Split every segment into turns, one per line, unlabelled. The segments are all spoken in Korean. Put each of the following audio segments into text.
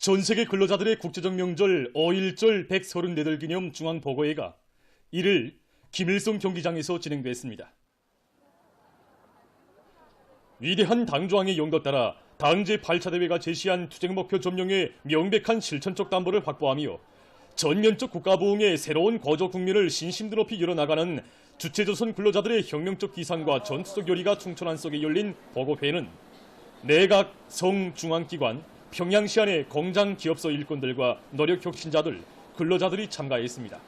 전 세계 근로자들의 국제적 명절 어일절 134들 기념 중앙보고회가 1일 김일성 경기장에서 진행됐습니다. 위대한 당조항의 용도 따라 당 제8차 대회가 제시한 투쟁 목표 점령에 명백한 실천적 담보를 확보하며 전면적 국가부흥의 새로운 거저 국면을 신심도 높이 열어나가는 주체조선 근로자들의 혁명적 기상과 전투적 요리가 충천한 속에 열린 보고회는 내각, 성, 중앙기관, 평양시 안의 공장, 기업소 일꾼들과 노력 혁신자들, 근로자들이 참가했습니다.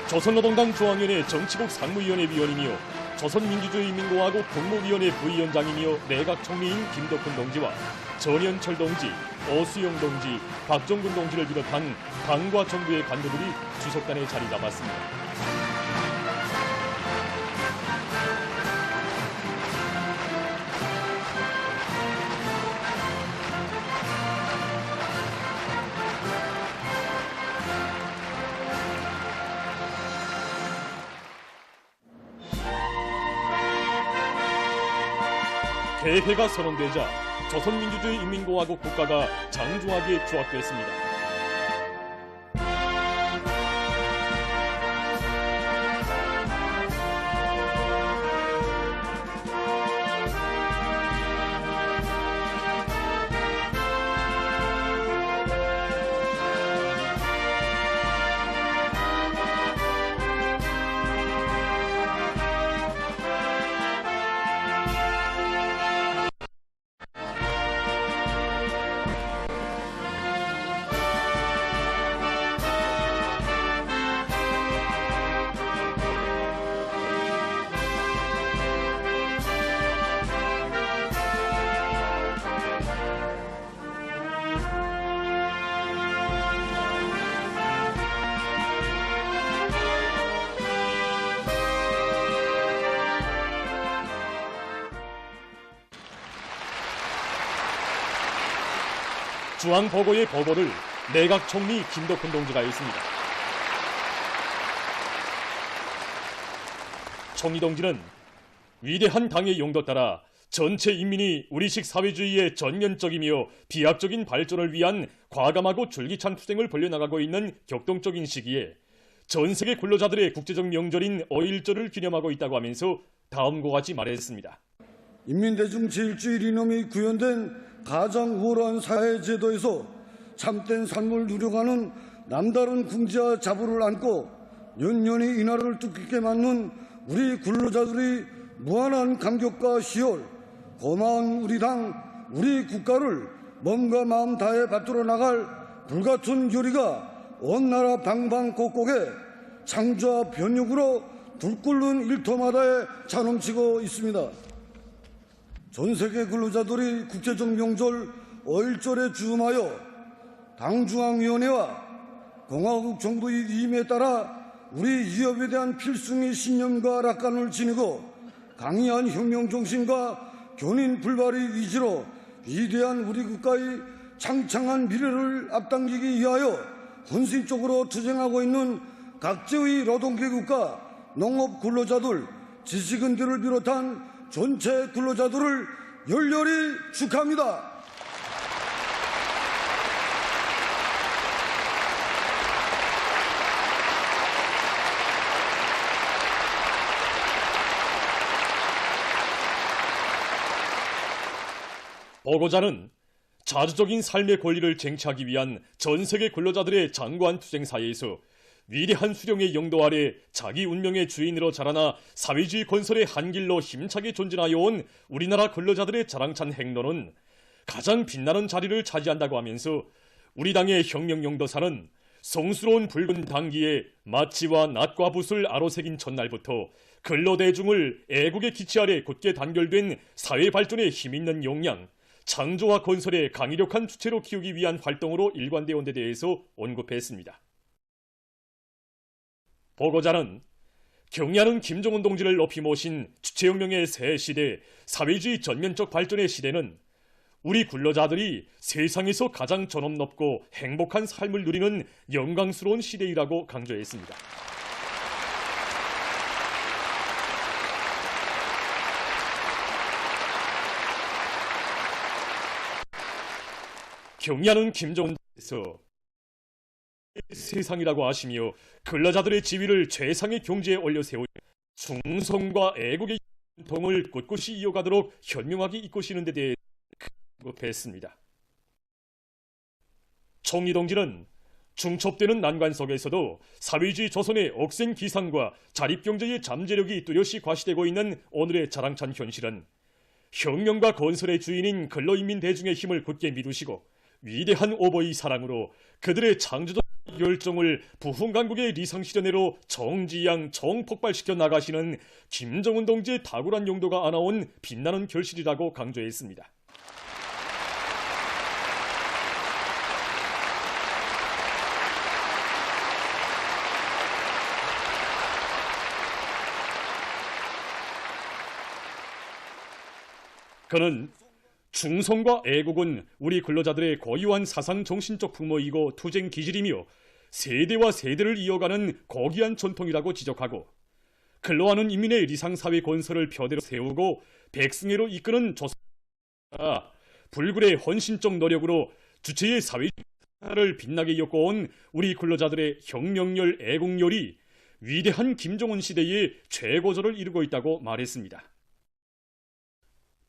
조선노동당 중앙위원회 정치국 상무위원회 위원이며 조선민주주의인민공화국 국무위원회 부위원장이며 내각 총리인 김덕훈 동지와 전현철 동지, 오수영 동지, 박정근 동지를 비롯한 당과 정부의 관료들이 주석단에 자리 잡았습니다. 개회가 선언되자 조선민주주의인민공화국 국가가 장중하게 조합됐습니다. 중앙보고의 보고를 내각 총리 김덕훈 동지가 했습니다. 총리 동지는 위대한 당의 용도 따라 전체 인민이 우리식 사회주의의 전면적이며 비약적인 발전을 위한 과감하고 줄기찬 투쟁을 벌여나가고 있는 격동적인 시기에 전 세계 근로자들의 국제적 명절인 어일절을 기념하고 있다고 하면서 다음과 같이 말했습니다.
인민대중 제1주일 이념이 구현된 가장 우월한 사회제도에서 참된 삶을 누려가는 남다른 궁지와 자부를 안고 연년이 이 나라를 뜻깊게 만든 우리 근로자들의 무한한 감격과 희열, 고마운 우리 당, 우리 국가를 몸과 마음 다해 받들어 나갈 불같은 요리가 온 나라 방방곡곡에 창조와 변육으로 불끓는 일터마다에 차넘치고 있습니다. 전 세계 근로자들이 국제적 명절 어일절에 주음하여 당중앙위원회와 공화국 정부의 임에 따라 우리 위협에 대한 필승의 신념과 낙관을 지니고 강인한 혁명 정신과 견인 불발의 의지로 위대한 우리 국가의 창창한 미래를 앞당기기 위하여 헌신적으로 투쟁하고 있는 각지의 노동계급과 농업 근로자들, 지식인들을 비롯한 전체 근로자들을 열렬히 축하합니다.
보고자는 자주적인 삶의 권리를 쟁취하기 위한 전 세계 근로자들의 장구한 투쟁 사이에서 위대한 수령의 영도 아래 자기 운명의 주인으로 자라나 사회주의 건설의 한 길로 힘차게 전진하여 온 우리나라 근로자들의 자랑찬 행로는 가장 빛나는 자리를 차지한다고 하면서 우리 당의 혁명 영도사는 성스러운 붉은 당기에 마치와 낫과 붓을 아로새긴 첫날부터 근로대중을 애국의 기치 아래 굳게 단결된 사회 발전에 힘있는 역량, 창조와 건설의 강력한 주체로 키우기 위한 활동으로 일관되어 온 데 대해서 언급했습니다. 보고자는 경의하는 김정은 동지를 높이 모신 주체혁명의 새 시대, 사회주의 전면적 발전의 시대는 우리 근로자들이 세상에서 가장 존엄 높고 행복한 삶을 누리는 영광스러운 시대이라고 강조했습니다. 경의하는 김정은께서 세상이라고 하시며 근로자들의 지위를 최상의 경지에 올려 세우며 충성과 애국의 통을 꿋꿋이 이어가도록 현명하게 이끄시는 데 대해 급했습니다. 총리 동지는 중첩되는 난관 속에서도 사회주의 조선의 억센 기상과 자립경제의 잠재력이 뚜렷이 과시되고 있는 오늘의 자랑찬 현실은 혁명과 건설의 주인인 근로인민 대중의 힘을 굳게 믿으시고 위대한 오버의 사랑으로 그들의 창조적 열정을 부흥강국의 리상실현회로 정지양 정폭발시켜 나가시는 김정은 동지의 탁월한 용도가 안아온 빛나는 결실이라고 강조했습니다. 그는 충성과 애국은 우리 근로자들의 고유한 사상 정신적 풍모이고 투쟁 기질이며 세대와 세대를 이어가는 고귀한 전통이라고 지적하고 근로하는 인민의 리상사회 건설을 표대로 세우고 백승회로 이끄는 조선가 불굴의 헌신적 노력으로 주체의 사회를 빛나게 엮어온 우리 근로자들의 혁명열 애국열이 위대한 김정은 시대의 최고조를 이루고 있다고 말했습니다.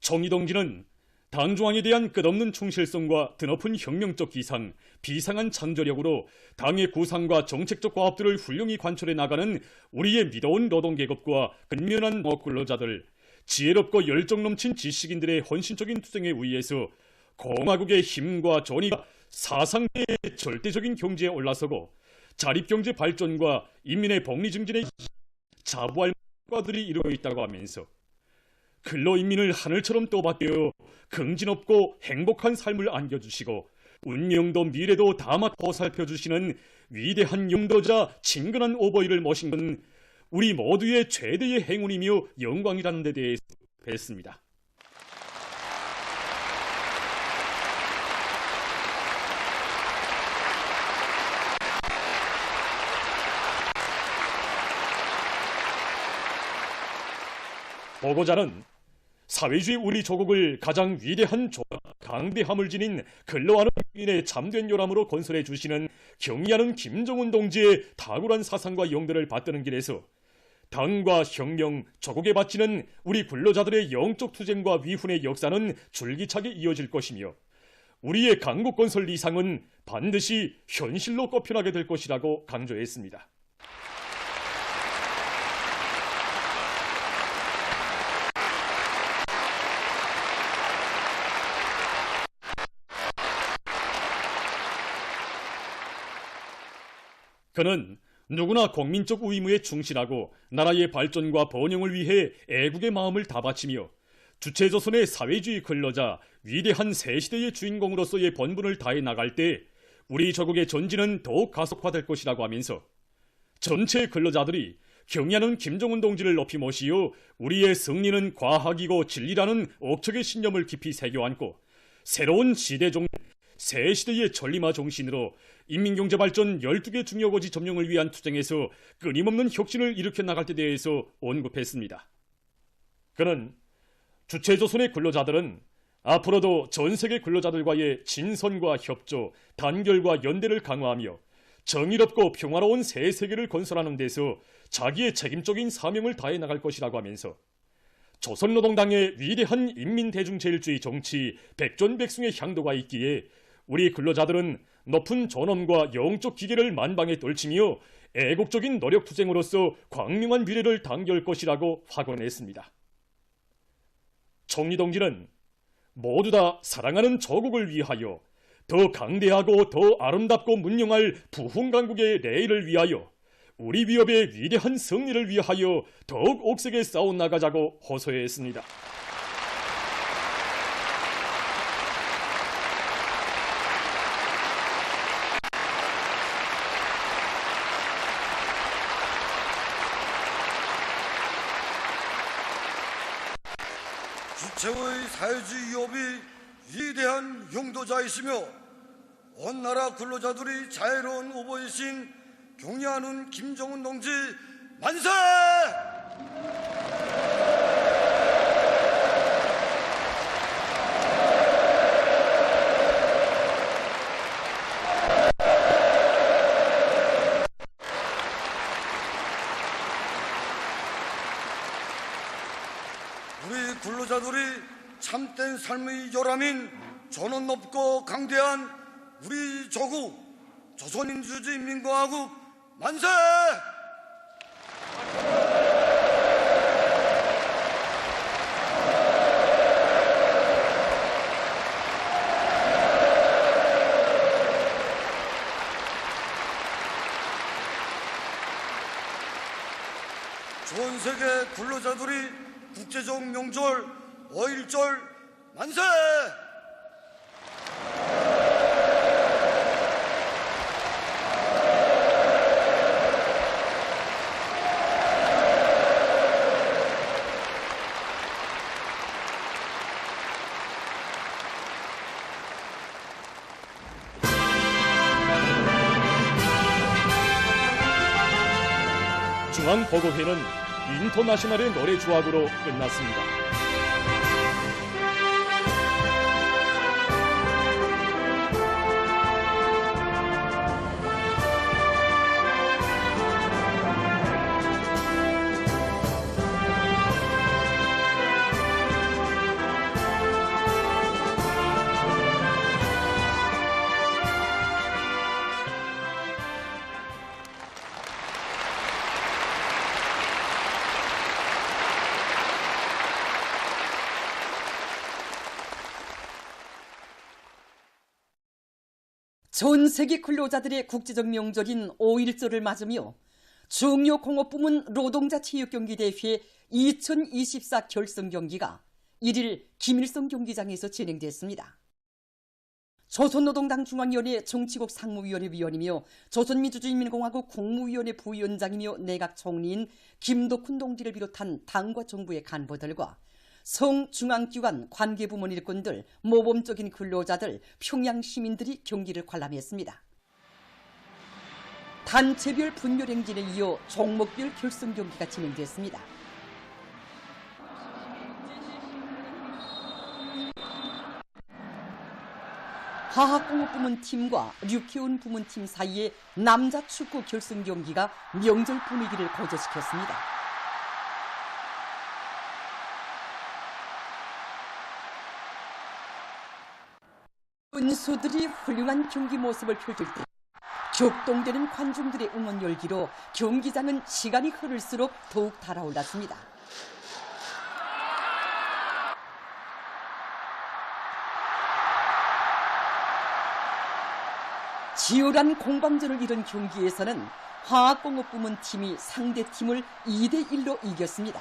총리 동지는 당중앙에 대한 끝없는 충실성과 드높은 혁명적 기상, 비상한 창조력으로 당의 구상과 정책적 과업들을 훌륭히 관철해 나가는 우리의 믿어온 노동계급과 근면한 근로자들, 지혜롭고 열정 넘친 지식인들의 헌신적인 투쟁에 의해서 공화국의 힘과 존의가 사상의 절대적인 경지에 올라서고 자립경제 발전과 인민의 복리 증진에 자부할 과들이 이루고 있다고 하면서 근로인민을 하늘처럼 떠받들어 긍진없고 행복한 삶을 안겨주시고 운명도 미래도 다마 보살펴주시는 위대한 용도자 친근한 오버이를 모신 건 우리 모두의 최대의 행운이며 영광이라는 데 대해서 뵀습니다. 보고자는 사회주의 우리 조국을 가장 위대한 강대함을 지닌 근로하는 인의 참된 요람으로 건설해 주시는 경의하는 김정은 동지의 탁월한 사상과 용도를 받드는 길에서 당과 혁명, 조국에 바치는 우리 근로자들의 영적 투쟁과 위훈의 역사는 줄기차게 이어질 것이며 우리의 강국 건설 이상은 반드시 현실로 꼽혀나게 될 것이라고 강조했습니다. 그는 누구나 국민적 의무에 충실하고 나라의 발전과 번영을 위해 애국의 마음을 다 바치며 주체조선의 사회주의 근로자 위대한 새 시대의 주인공으로서의 본분을 다해 나갈 때 우리 조국의 전진은 더욱 가속화될 것이라고 하면서 전체 근로자들이 경의하는 김정은 동지를 높이 모시어 우리의 승리는 과학이고 진리라는 억척의 신념을 깊이 새겨안고 새로운 시대종 새 시대의 전리마 정신으로 인민경제발전 12개 중요고지 점령을 위한 투쟁에서 끊임없는 혁신을 일으켜 나갈 때 대해서 언급했습니다. 그는 주체조선의 근로자들은 앞으로도 전세계 근로자들과의 진선과 협조, 단결과 연대를 강화하며 정의롭고 평화로운 새 세계를 건설하는 데서 자기의 책임적인 사명을 다해 나갈 것이라고 하면서 조선노동당의 위대한 인민대중제일주의 정치 백전백승의 향도가 있기에 우리 근로자들은 높은 존엄과 영적 기계를 만방에 떨치며 애국적인 노력 투쟁으로서 광명한 미래를 당겨올 것이라고 확언했습니다. 총리 동지는 모두 다 사랑하는 조국을 위하여 더 강대하고 더 아름답고 문명할 부흥강국의 레일을 위하여 우리 위협의 위대한 승리를 위하여 더욱 옥색에 싸워나가자고 호소했습니다.
주체의 사회주의 위협이 위대한 용도자이시며 온 나라 근로자들이 자유로운 오버이신 경의하는 김정은 동지 만세! 근로자들이 참된 삶의 결함인 전원 높고 강대한 우리 조국 조선민주주의인민공화국 만세! 전 세계 근로자들이 국제적 명절 5.1절 만세!
중앙보고회는 인터내셔널의 노래 조합으로 끝났습니다.
전 세계 근로자들의 국제적 명절인 5.1절을 맞으며 중요 공업부문 노동자 체육경기대회 2024 결승 경기가 1일 김일성 경기장에서 진행됐습니다. 조선노동당 중앙위원회 정치국 상무위원회 위원이며 조선민주주의인민공화국 국무위원회 부위원장이며 내각 총리인 김덕훈 동지를 비롯한 당과 정부의 간부들과 성중앙기관 관계부문 일꾼들, 모범적인 근로자들, 평양 시민들이 경기를 관람했습니다. 단체별 분별 행진에 이어 종목별 결승 경기가 진행됐습니다. 화학공업부문 팀과 류케온 부문팀 사이의 남자 축구 결승 경기가 명절 분위기를 고조시켰습니다. 선수들이 훌륭한 경기 모습을 펼칠 때 격동되는 관중들의 응원 열기로 경기장은 시간이 흐를수록 더욱 달아올랐습니다. 치열한 공방전을 이룬 경기에서는 화학공업부문 팀이 상대팀을 2대1로 이겼습니다.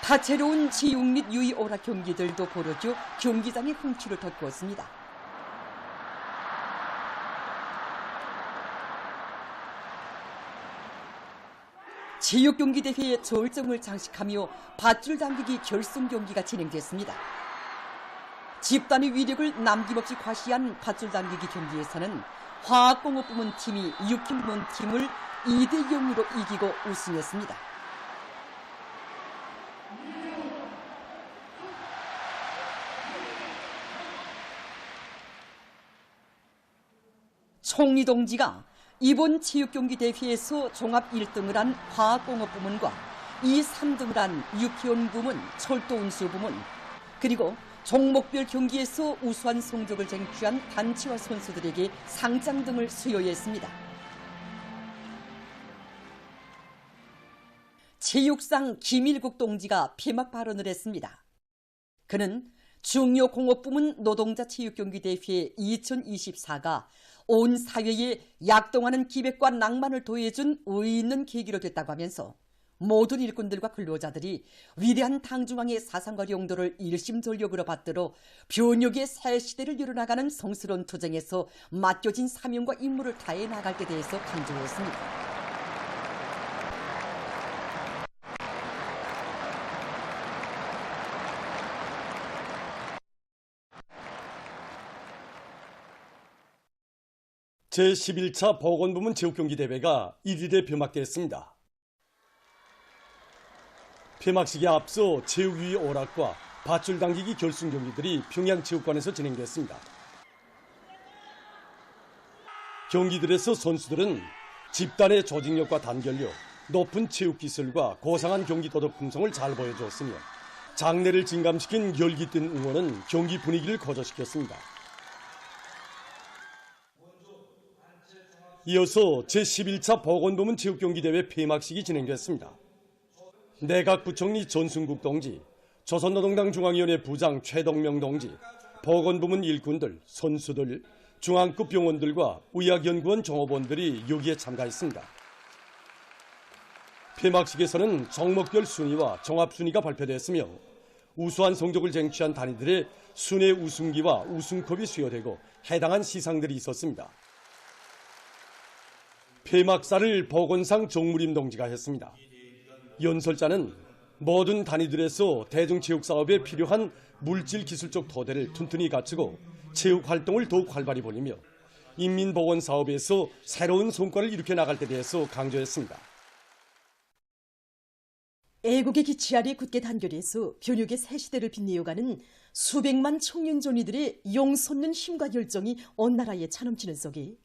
다채로운 지육 및 유의 오락 경기들도 벌어져 경기장의 흥취를 돋구었습니다. 체육경기대회의 절정을 장식하며 밧줄 당기기 결승 경기가 진행됐습니다. 집단의 위력을 남김없이 과시한 밧줄 당기기 경기에서는 화학공업부문 팀이 육팀부문 팀을 2대0으로 이기고 우승했습니다. 총리 동지가 이번 체육경기 대회에서 종합 1등을 한 화학공업부문과 2, 3등을 한 유키온 부문, 철도운수 부문, 그리고 종목별 경기에서 우수한 성적을 쟁취한 단체와 선수들에게 상장 등을 수여했습니다. 체육상 김일국 동지가 폐막 발언을 했습니다. 그는 중요 공업부문 노동자 체육경기대회 2024가 온 사회에 약동하는 기백과 낭만을 더해준 의의 있는 계기로 됐다고 하면서 모든 일꾼들과 근로자들이 위대한 당중앙의 사상과 용도를 일심전력으로 받들어 변혁의 새 시대를 이뤄나가는 성스러운 투쟁에서 맡겨진 사명과 임무를 다해 나갈 때 대해서 강조했습니다.
제11차 보건부문 체육경기대회가 1일에 폐막됐습니다. 폐막식에 앞서 체육위의 오락과 밧줄 당기기 결승 경기들이 평양체육관에서 진행됐습니다. 경기들에서 선수들은 집단의 조직력과 단결력, 높은 체육 기술과 고상한 경기 도덕 품성을 잘 보여주었으며 장래를 진감시킨 열기 뜬 응원은 경기 분위기를 거저시켰습니다. 이어서 제11차 보건부문 체육경기대회 폐막식이 진행됐습니다. 내각부총리 전순국 동지, 조선노동당 중앙위원회 부장 최동명 동지, 보건부문 일꾼들, 선수들, 중앙급 병원들과 의학연구원 종업원들이 여기에 참가했습니다. 폐막식에서는 종목별 순위와 종합순위가 발표됐으며 우수한 성적을 쟁취한 단위들의 순회 우승기와 우승컵이 수여되고 해당한 시상들이 있었습니다. 폐막사를 보건상 정무림 동지가 했습니다. 연설자는 모든 단위들에서 대중체육사업에 필요한 물질기술적 토대를 튼튼히 갖추고 체육활동을 더욱 활발히 벌이며 인민보건사업에서 새로운 성과를 일으켜 나갈 데 대해서 강조했습니다.
애국의 기치 아래 굳게 단결해서 변혁의 새 시대를 빛내어가는 수백만 청년 존이들의 용솟는 힘과 열정이 온 나라에 차넘치는 속에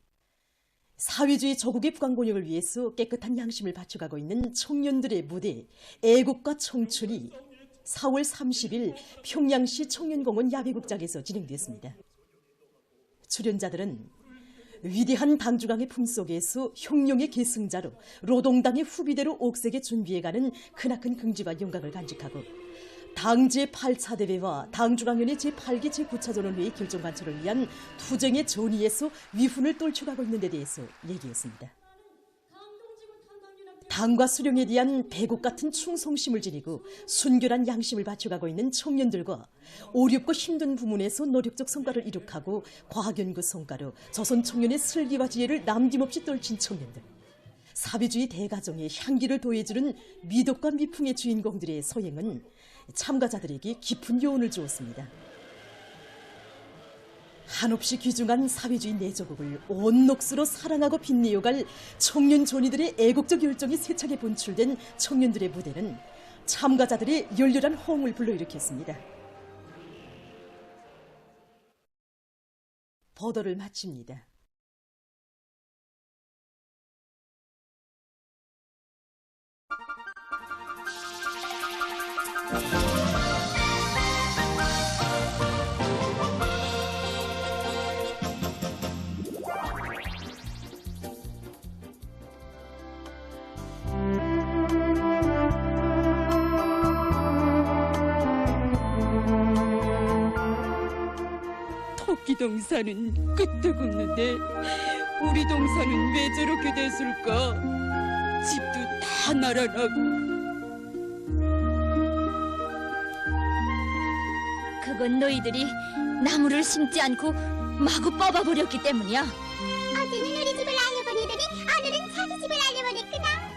사회주의 조국의 부강본영을 위해서 깨끗한 양심을 바쳐가고 있는 청년들의 무대 애국과 청춘이 4월 30일 평양시 청년공원 야외극장에서 진행됐습니다. 출연자들은 위대한 당주강의 품속에서 혁명의 계승자로 노동당의 후비대로 옥색에 준비해가는 크나큰 긍지와 영광을 간직하고 당 제8차 대회와 당중앙위원회 제8기 제9차전원회의 결정 관철을 위한 투쟁의 전의에서 위훈을 떨쳐가고 있는 데 대해서 얘기했습니다. 당과 수령에 대한 배국 같은 충성심을 지니고 순결한 양심을 바쳐가고 있는 청년들과 어렵고 힘든 부문에서 노력적 성과를 이룩하고 과학연구 성과로 조선 청년의 슬기와 지혜를 남김없이 떨친 청년들, 사회주의 대가정에 향기를 더해주는 미덕과 미풍의 주인공들의 소행은 참가자들에게 깊은 교훈을 주었습니다. 한없이 귀중한 사회주의 내조국을 온 넋으로 사랑하고 빛내어갈 청년 존이들의 애국적 열정이 세차게 분출된 청년들의 무대는 참가자들의 열렬한 호응을 불러일으켰습니다. 보도를 마칩니다.
토끼 동산은 끄떡없는데 우리 동산은 왜 저렇게 됐을까? 집도 다 날아나고.
그건 너희들이 나무를 심지 않고 마구 뽑아버렸기 때문이야.
어제는 우리 집을 알려버리더니 오늘은 자기 집을 알려버렸구나.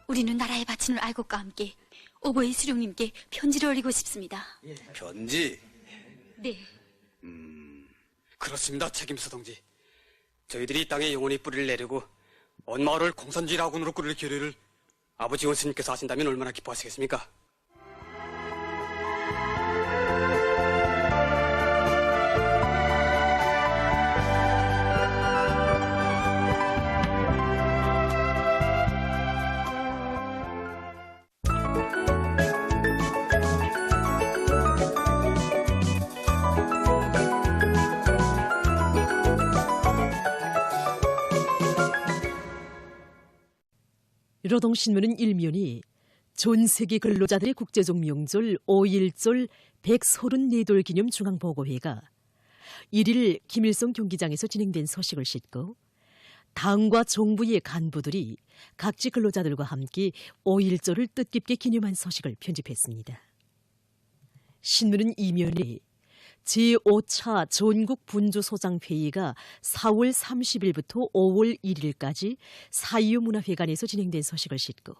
우리는 나라의 바친을 알곡과 함께 오고의 수령님께 편지를 올리고 싶습니다.
편지?
네.
그렇습니다, 책임서 동지. 저희들이 이 땅에 영원히 뿌리를 내리고 온 마을을 공산주의 라군으로 꾸릴 기회를 아버지 원스님께서 하신다면 얼마나 기뻐하시겠습니까?
노동신문은 일면이 전 세계 근로자들의 국제적 명절 5.1절 134돌 기념 중앙보고회가 1일 김일성 경기장에서 진행된 소식을 싣고
당과 정부의 간부들이 각지 근로자들과 함께 5.1조를 뜻깊게 기념한 소식을 편집했습니다. 신문은 이면에 제5차 전국 분주소장회의가 4월 30일부터 5월 1일까지 사이오문화회관에서 진행된 소식을 싣고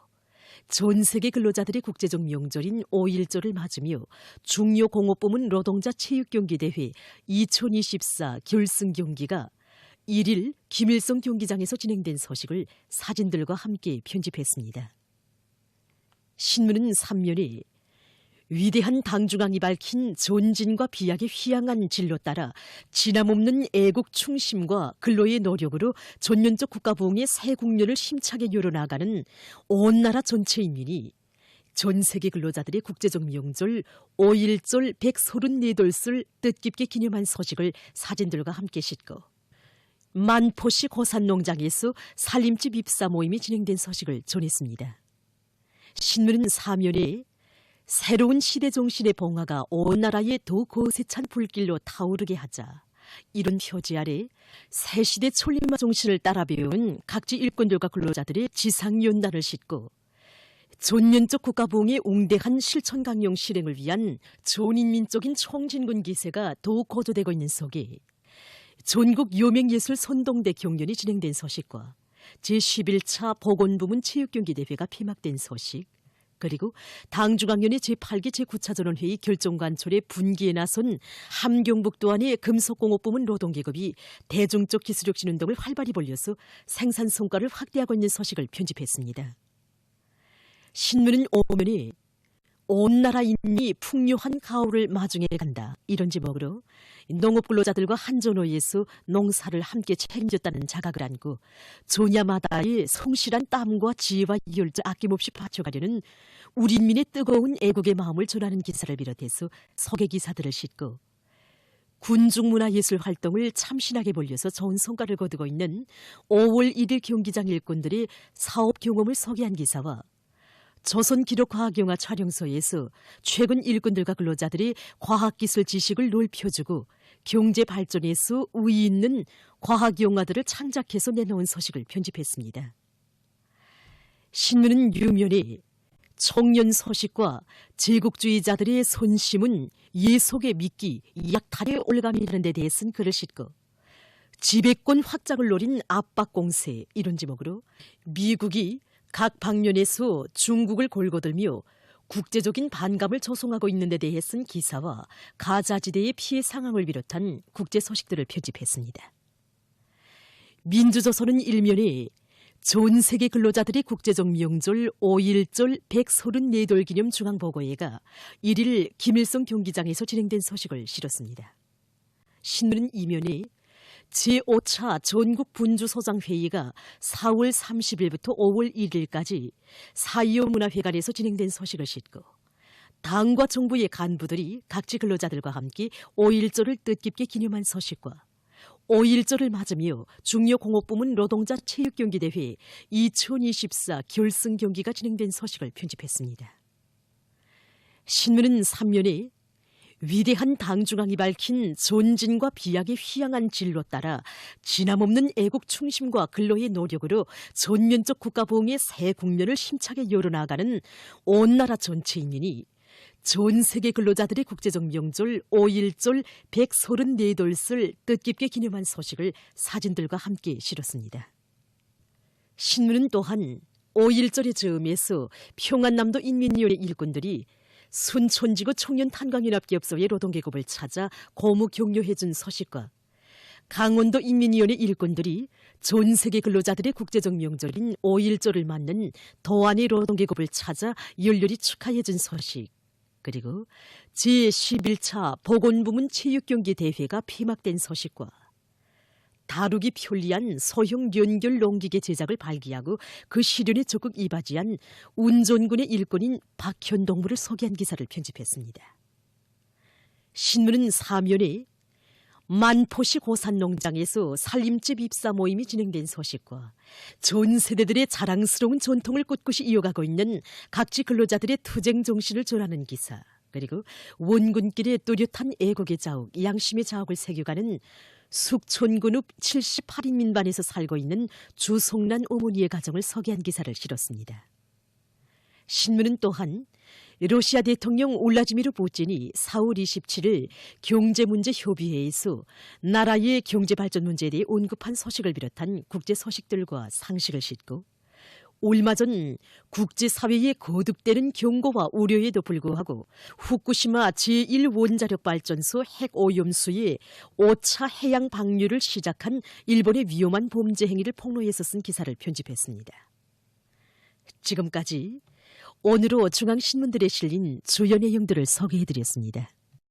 전 세계 근로자들의 국제적 명절인 5.1조를 맞으며 중요 공업부문 노동자 체육경기대회 2024 결승 경기가 1일 김일성 경기장에서 진행된 소식을 사진들과 함께 편집했습니다. 신문은 3면에 위대한 당중앙이 밝힌 존진과 비약의 휘황한 진로 따라 진함없는 애국 충심과 근로의 노력으로 전면적 국가 부흥의 새 국면을 힘차게 열어나가는 온 나라 전체 인민이 전 세계 근로자들의 국제적 명절 5.1절 134돌을 뜻깊게 기념한 소식을 사진들과 함께 싣고 만포시 고산농장에서 살림집 입사 모임이 진행된 소식을 전했습니다. 신문은 사면에 새로운 시대 정신의 봉화가 온 나라에 더 거세찬 불길로 타오르게 하자 이런 표지 아래 새 시대 촐림마 정신을 따라 배운 각지 일꾼들과 근로자들의 지상연단을 싣고 전면적 국가부흥의 웅대한 실천 강령 실행을 위한 전인민적인 총진군 기세가 더욱 고조되고 있는 속에 전국 여명예술 선동대 경연이 진행된 소식과 제11차 보건부문 체육경기대회가 폐막된 소식, 그리고 당중앙위원회 제8기 제9차 전원회의 결정관철의 분기에 나선 함경북도안의 금속공업부문 노동계급이 대중적 기술력 진운동을 활발히 벌려서 생산 성과를 확대하고 있는 소식을 편집했습니다. 신문은 오면에 온 나라 인민이 풍요한 가을을 마중해 간다 이런 제목으로 농업근로자들과 한전호에서 농사를 함께 책임졌다는 자각을 안고 조냐마다의 성실한 땀과 지혜와 열정 아낌없이 바쳐가려는 우리 인민의 뜨거운 애국의 마음을 전하는 기사를 비롯해서 소개 기사들을 싣고 군중문화예술 활동을 참신하게 벌려서 좋은 성과를 거두고 있는 5월 1일 경기장 일꾼들의 사업 경험을 소개한 기사와 조선기록과학영화 촬영소에서 최근 일꾼들과 근로자들의 과학기술 지식을 넓혀주고 경제 발전에서 우위 있는 과학영화들을 창작해서 내놓은 소식을 편집했습니다. 신문은 유면에 청년 소식과 제국주의자들의 손심은 예속의 미끼, 약탈의 올감이라는 데 대해서는 글을 싣고 지배권 확장을 노린 압박공세 이런 제목으로 미국이 각 방면에서 중국을 골고들며 국제적인 반감을 조성하고 있는 데 대해 쓴 기사와 가자지대의 피해 상황을 비롯한 국제 소식들을 편집했습니다. 민주조선은 일면에 전 세계 근로자들의 국제적 명절 5.1절 134돌 기념 중앙보고회가 1일 김일성 경기장에서 진행된 소식을 실었습니다. 신문은 이면에 제5차 전국 분주소장회의가 4월 30일부터 5월 1일까지 사이오문화회관에서 진행된 소식을 싣고 당과 정부의 간부들이 각지 근로자들과 함께 5.1절을 뜻깊게 기념한 소식과 5.1절을 맞으며 중요 공업부문 노동자 체육경기대회 2024 결승 경기가 진행된 소식을 편집했습니다. 신문은 3면에 위대한 당중앙이 밝힌 존진과 비약의 휘황한 진로 따라 진함없는 애국 충심과 근로의 노력으로 전면적 국가 부흥의 새 국면을 힘차게 열어나가는 온 나라 전체 인민이 전 세계 근로자들의 국제적 명절 5.1절 134돌을 뜻깊게 기념한 소식을 사진들과 함께 실었습니다. 신문은 또한 5.1절의 즈음에서 평안남도 인민위원회 일꾼들이 순촌지구 청년탄광연합기업소의 노동계급을 찾아 고무 격려해준 소식과 강원도 인민위원회 일꾼들이 전 세계 근로자들의 국제적 명절인 5.1절을 맞는 도안의 노동계급을 찾아 열렬히 축하해준 소식, 그리고 제11차 보건부문 체육경기대회가 폐막된 소식과 다루기 편리한 소형 연결 농기계 제작을 발기하고 그 실현에 적극 이바지한 운전군의 일꾼인 박현동무를 소개한 기사를 편집했습니다. 신문은 사면에 만포시 고산농장에서 살림집 입사 모임이 진행된 소식과 전 세대들의 자랑스러운 전통을 꿋꿋이 이어가고 있는 각지 근로자들의 투쟁 정신을 전하는 기사, 그리고 원군길의 뚜렷한 애국의 자욱, 양심의 자욱을 새겨가는 숙촌군읍 78인 민반에서 살고 있는 주송란 어머니의 가정을 소개한 기사를 실었습니다. 신문은 또한 러시아 대통령 울라지미르 putin이 4월 27일 경제문제협의회에서 나라의 경제발전 문제에 대해 언급한 소식을 비롯한 국제 소식들과 상식을 싣고 얼마 전 국제사회의 거듭되는 경고와 우려에도 불구하고 후쿠시마 제1원자력발전소 핵오염수의 5차 해양 방류를 시작한 일본의 위험한 범죄 행위를 폭로해서 쓴 기사를 편집했습니다. 지금까지 오늘로 중앙신문들에 실린 주요 내용들을 소개해드렸습니다.